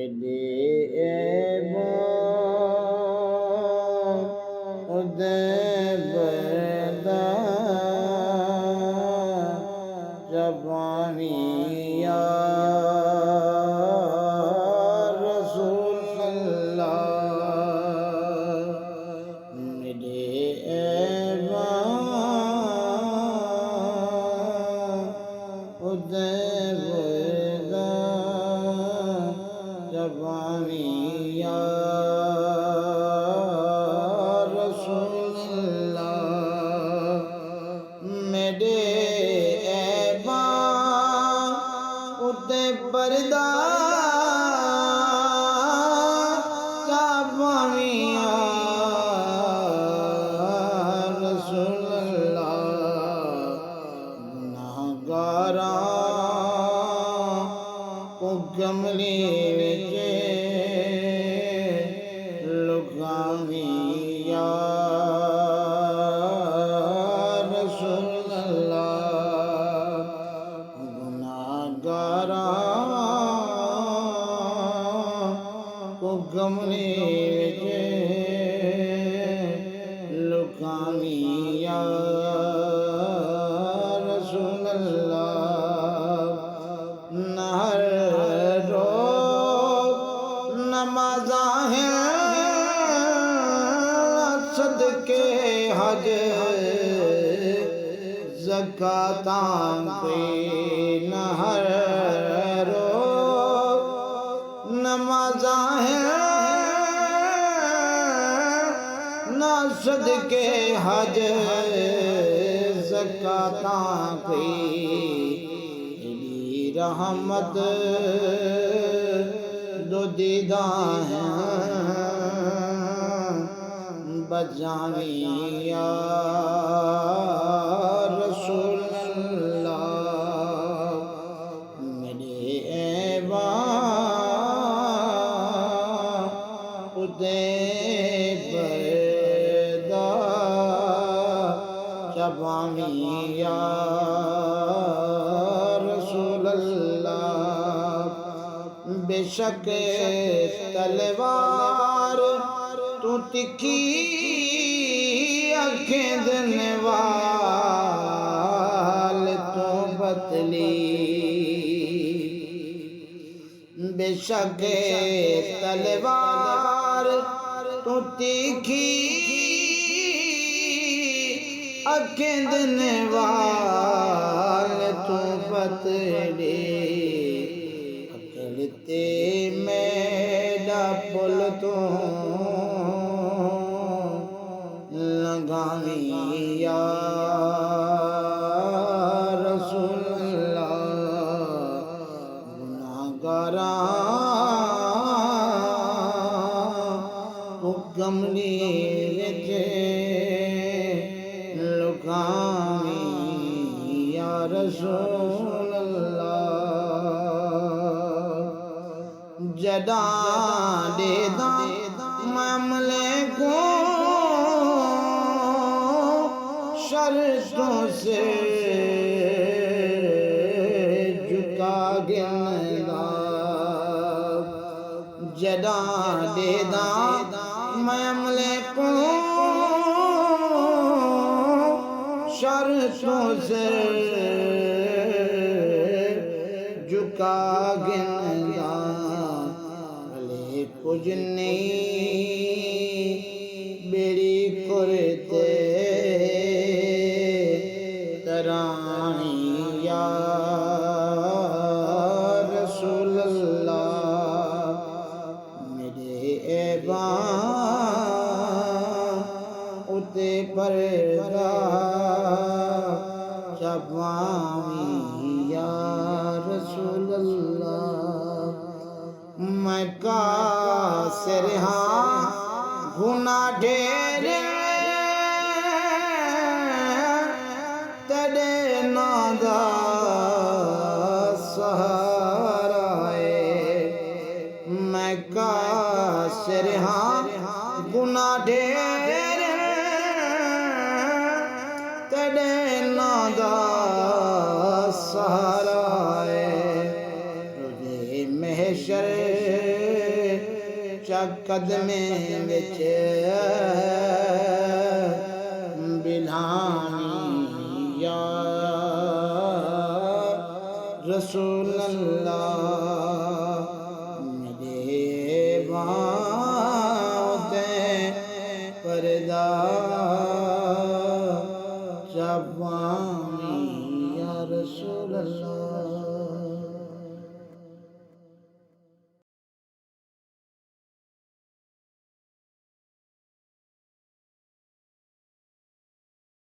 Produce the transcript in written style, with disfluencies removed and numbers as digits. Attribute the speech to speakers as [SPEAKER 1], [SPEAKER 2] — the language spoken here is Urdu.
[SPEAKER 1] میرے بعد بردا جوانی یا رسول اللہ میرے بعد بردا جوانی یا رسول اللہ میرے بعد بردا جوانی یا رسول اللہ گناہگاراں کو گملی وچ لگاویں یا رسول اللہ گناہگاراں کو گملی وچ لگاویں یا رسول اللہ ہر روز نمازاں ہیں صدقے حج زکاتاں کوئی نہ ہر روز نمازاں ہیں نہ صدقے حج زکاتاں کوئی رحمت دو دیداں ہیں بجاویں یا رسول اللہ میرے بعد بردا جوانی یا رسول اللہ بے شک تلوار تو تکھی آنکھیں دینے وال تو پتلی بے شک تلوار تو تکھی آنکھیں دینے وال تو پتلی تے میرا پل تو لگاویں یا رسول اللہ گناہگاراں کو گملی وچ لگاویں یا رسول اللہ جداں دے داں معاملے کو شرطوں سے جھکا گندا جداں دے داں معاملے کو شرطوں سے جھکا گندا کچھ نہیں بیڑی کرتے ترانی یا رسول اللہ میرے بعد بردا جوانی یا رسول اللہ میں قاصر ہاں گناہ ڈھیر تیرے نام دا سہارا ہے میں قاصر ہاں گناہ ڈھیر تیرے نام دا سہارا ہے محشر قدمیں وچ بلانی یا رسول اللہ